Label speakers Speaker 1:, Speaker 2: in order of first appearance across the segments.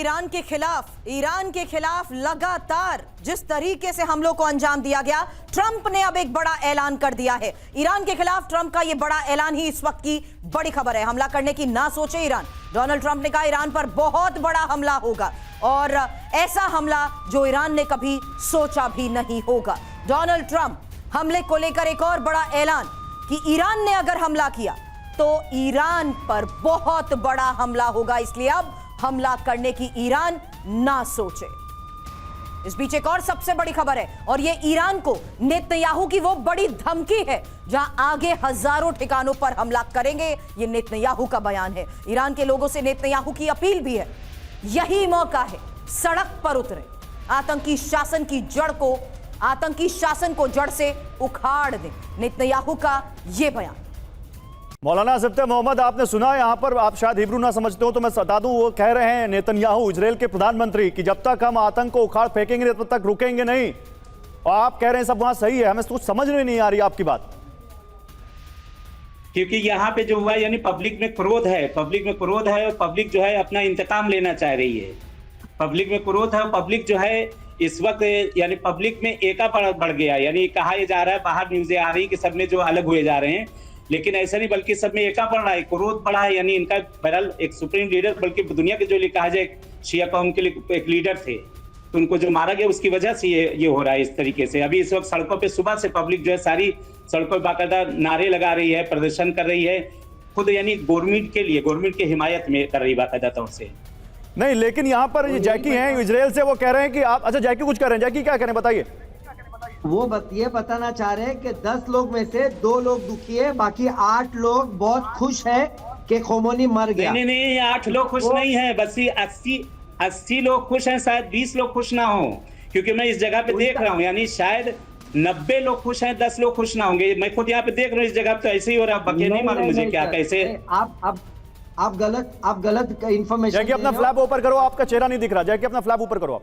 Speaker 1: Iran के खिलाफ लगातार जिस तरीके से हमलों को अंजाम दिया गया, ट्रंप ने अब एक बड़ा ऐलान कर दिया है। ईरान के खिलाफ ट्रंप का यह बड़ा ऐलान ही इस वक्त की बड़ी खबर है। हमला करने की ना सोचे ईरान। डोनाल्ड ट्रंप ने कहा ईरान पर बहुत बड़ा हमला होगा और ऐसा हमला जो ईरान ने कभी सोचा भी नहीं होगा। डोनाल्ड ट्रंप हमले को लेकर एक और बड़ा ऐलान कि ईरान ने अगर हमला किया तो ईरान पर बहुत बड़ा हमला होगा, इसलिए अब हमला करने की ईरान ना सोचे। इस बीच एक और सबसे बड़ी खबर है और यह ईरान को नेतन्याहू की वो बड़ी धमकी है जहां आगे हजारों ठिकानों पर हमला करेंगे। यह नेतन्याहू का बयान है। ईरान के लोगों से नेतन्याहू की अपील भी है, यही मौका है, सड़क पर उतरे, आतंकी शासन को जड़ से उखाड़ दें। नेतन्याहू का यह बयान।
Speaker 2: मौलाना सिफ्ते मोहम्मद, आपने सुना यहाँ पर, आप शायद हिब्रू ना समझते हो तो मैं बता दूं, वो कह रहे हैं नेतन्याहू इजराइल के प्रधानमंत्री कि जब तक हम आतंक को उखाड़ फेंकेंगे तब तक रुकेंगे नहीं। और आप कह रहे हैं सब वहां सही है। हमें कुछ समझ में नहीं आ रही आपकी बात,
Speaker 3: क्योंकि यहाँ पे जो हुआ यानी पब्लिक में क्रोध है और पब्लिक जो है अपना इंतकाम लेना चाह रही है। पब्लिक में क्रोध है और पब्लिक जो है इस वक्त यानी पब्लिक में एका बढ़ गया। यानी कहा यह जा रहा है, बाहर न्यूज़ें आ रही कि सब में जो अलग हुए जा रहे हैं, लेकिन ऐसा नहीं, बल्कि सब में एका बढ़ रहा है, क्रोध बढ़ा है। यानी इनका बहरहाल एक सुप्रीम लीडर, बल्कि दुनिया के जो कहा जाए शिया कौम के लिए एक लीडर थे, तो उनको जो मारा गया उसकी वजह से ये हो रहा है इस तरीके से। अभी इस वक्त सड़कों पे सुबह से पब्लिक जो है सारी सड़कों पर बाकायदा नारे लगा रही है, प्रदर्शन कर रही है, खुद यानी गवर्नमेंट की हिमायत में कर रही बाकायदा तौर से।
Speaker 2: नहीं लेकिन यहाँ पर ये जैकी हैं इजराइल से, वो कह रहे हैं कि आप, अच्छा जैकी कुछ कह रहे हैं, जैकी क्या कह रहे हैं बताइए।
Speaker 4: वो ये बताना चाह रहे हैं कि 10 लोग में से 2 लोग दुखी है, बाकी 8 लोग बहुत खुश है कि खोमोनी मर गया।
Speaker 3: नहीं 8 लोग खुश नहीं है, बस 80 लोग खुश हैं, शायद 20 लोग खुश ना हो, क्योंकि मैं इस जगह पे देख रहा हूँ यानी शायद 90 लोग खुश हैं, 10 लोग खुश ना होंगे। मैं खुद यहाँ पे देख रहा हूँ इस जगह पे, तो ऐसे ही हो रहा है। बाकी नहीं मालूम मुझे क्या कैसे।
Speaker 4: आप गलत इन्फॉर्मेशन।
Speaker 2: जैकी अपना फ्लैप ऊपर करो, आपका चेहरा नहीं दिख रहा। जैकी अपना फ्लैप ऊपर करो आप,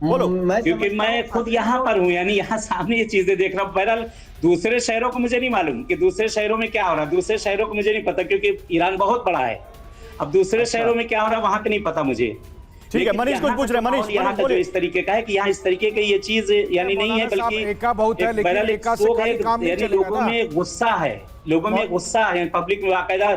Speaker 2: बोलो।
Speaker 3: क्योंकि मैं खुद यहाँ पर हूँ, यानी यहाँ सामने ये चीजें देख रहा हूँ। बहरहाल दूसरे शहरों को मुझे नहीं मालूम कि दूसरे शहरों में क्या हो रहा है, दूसरे शहरों को मुझे नहीं पता, क्योंकि ईरान बहुत बड़ा है। अब दूसरे शहरों में क्या हो रहा है वहां का नहीं पता मुझे।
Speaker 2: ठीक है, मनीष कुछ पूछ रहे हैं। मनीष,
Speaker 3: यहाँ का जो इस तरीके का है कि यहाँ इस तरीके की ये चीज यानी नहीं है, बल्कि लोगों में गुस्सा है, लोगों में गुस्सा है, पब्लिक में बाकायदा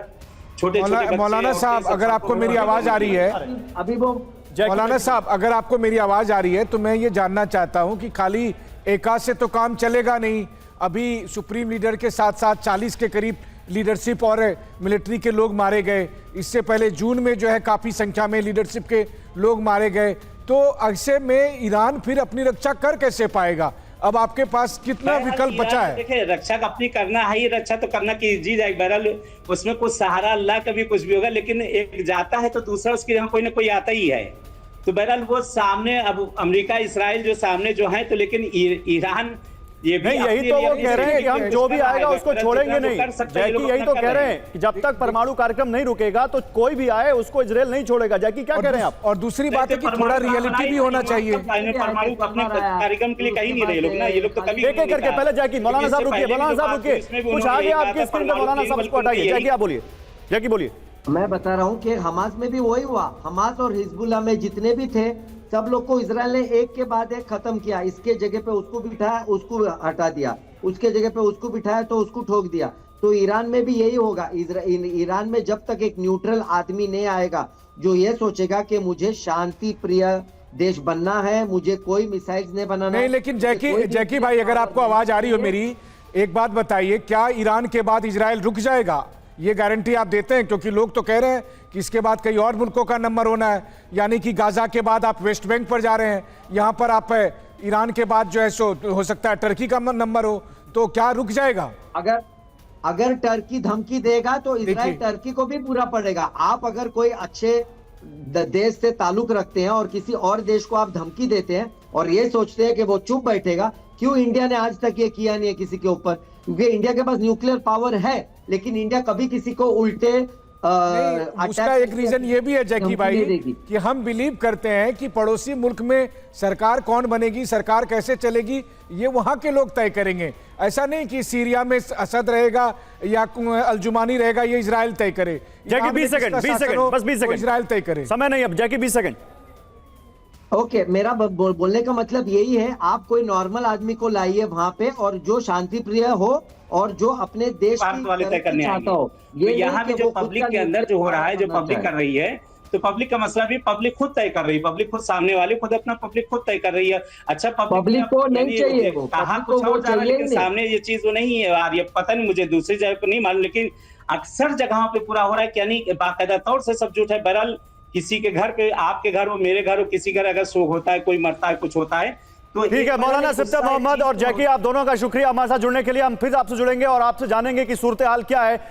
Speaker 3: छोटे-छोटे।
Speaker 5: मौलाना साहब अगर आपको मेरी आवाज आ रही है,
Speaker 4: अभी वो
Speaker 5: मौलाना साहब अगर आपको मेरी आवाज आ रही है तो मैं ये जानना चाहता हूं कि खाली एका से तो काम चलेगा नहीं। अभी सुप्रीम लीडर के साथ साथ 40 के करीब लीडरशिप और मिलिट्री के लोग मारे गए। इससे पहले जून में जो है काफी संख्या में लीडरशिप के लोग मारे गए। तो ऐसे में ईरान फिर अपनी रक्षा कर कैसे पाएगा? अब आपके पास कितना विकल्प बचा है?
Speaker 3: देखिए, रक्षा अपनी करना है, रक्षा तो करना की जी जाए। बहरहाल उसमें कुछ सहारा अल्लाह का भी कुछ भी होगा, लेकिन एक जाता है तो दूसरा उसके यहाँ कोई ना कोई आता ही है। तो बहरहाल वो सामने अब अमेरिका इसराइल जो सामने जो है, तो लेकिन ईरान ये भी
Speaker 2: यही तो वो कह रहे हैं कि हम जो भी आएगा उसको छोड़ेंगे नहीं। जैकी यही तो कह रहे हैं कि जब तक परमाणु कार्यक्रम नहीं रुकेगा तो कोई भी आए उसको इजराइल नहीं छोड़ेगा। जैकी क्या कह रहे हैं आप?
Speaker 5: और दूसरी बात है कि थोड़ा रियलिटी भी होना चाहिए।
Speaker 3: परमाणु अपने कार्यक्रम के लिए कहीं नहीं रहे लोग ना, ये लोग तो कभी
Speaker 2: एक एक करके। पहले जैकी, मौलाना साहब रुकिए, मौलाना साहब रुकिए, कुछ आगे आपकी स्क्रीन पे मौलाना साहब उसको हटाइए। जैकी आप बोलिए, जैकी बोलिए।
Speaker 4: मैं बता रहा हूँ कि हमास में भी वही हुआ। हमास और हिजबुल्लाह में जितने भी थे सब लोग को इजराइल ने एक के बाद एक खत्म किया। इसके जगह पे उसको बिठाया, उसको हटा दिया, उसके जगह पे उसको बिठाया तो उसको ठोक दिया। तो ईरान में भी यही होगा। ईरान में जब तक एक न्यूट्रल आदमी नहीं आएगा जो ये सोचेगा कि मुझे शांति प्रिय देश बनना है, मुझे कोई मिसाइल्स नहीं बनाना
Speaker 5: नहीं। लेकिन जैकी भाई अगर आपको आवाज आ रही हो मेरी, एक बात बताइए, क्या ईरान के बाद इजराइल रुक जाएगा? ये गारंटी आप देते हैं? क्योंकि लोग तो कह रहे हैं कि इसके बाद कई और मुल्कों का नंबर होना है, यानी कि गाजा के बाद आप वेस्ट बैंक पर जा रहे हैं, यहाँ पर आप ईरान के बाद जो है सो हो सकता है टर्की का नंबर हो, तो क्या रुक जाएगा?
Speaker 4: अगर टर्की धमकी देगा तो इजराइल टर्की को भी पूरा पड़ेगा। आप अगर कोई अच्छे देश से ताल्लुक रखते हैं और किसी और देश को आप धमकी देते हैं और ये सोचते हैं कि वो चुप बैठेगा, क्यों इंडिया ने आज तक ये किया नहीं है किसी के ऊपर? क्योंकि इंडिया के पास न्यूक्लियर पावर है, लेकिन इंडिया कभी किसी को उल्टे
Speaker 5: नहीं, उसका एक रीजन ये भी है जैकी भाई कि हम बिलीव करते हैं कि पड़ोसी मुल्क में सरकार कौन बनेगी, सरकार कैसे चलेगी, ये वहां के लोग तय करेंगे। ऐसा नहीं कि सीरिया में असद रहेगा या अलजुमानी रहेगा, ये इजराइल तय करे।
Speaker 2: जैकी 20 सेकंड, बस 20 सेकंड,
Speaker 5: इजराइल तय करे।
Speaker 2: समय नहीं अब, जैकी 20 सेकंड।
Speaker 4: ओके, मेरा बोलने का मतलब यही है, आप कोई नॉर्मल आदमी को लाइए वहां पे और जो शांति प्रिय हो और जो अपने देश
Speaker 3: भारत वाले तय करने
Speaker 4: चाहता हो।
Speaker 3: तो यहाँ भी जो पब्लिक के अंदर जो हो रहा है, जो पब्लिक कर रही है, तो पब्लिक का मसला भी पब्लिक खुद तय कर रही है। पब्लिक खुद सामने वाले खुद अपना पब्लिक खुद तय कर रही है। अच्छा,
Speaker 4: पब्लिक को नहीं चाहिए, वो
Speaker 3: कहा कुछ और जा रहा है, लेकिन सामने ये चीज वो नहीं है यार। ये पता नहीं, मुझे दूसरी जगह को नहीं मालूम, लेकिन अक्सर जगहों पे पूरा हो रहा है। यानी बाकायदा तौर से सब झूठ है। बहरहाल किसी के घर पे, आपके घर हो, मेरे घर हो, किसी घर अगर शोक होता है, कोई मरता है, कुछ होता है, तो
Speaker 2: ठीक है। मौलाना सिफ्ता मोहम्मद और जैकी, आप दोनों का शुक्रिया हमारे साथ जुड़ने के लिए। हम फिर आपसे जुड़ेंगे और आपसे जानेंगे कि सूरत हाल क्या है।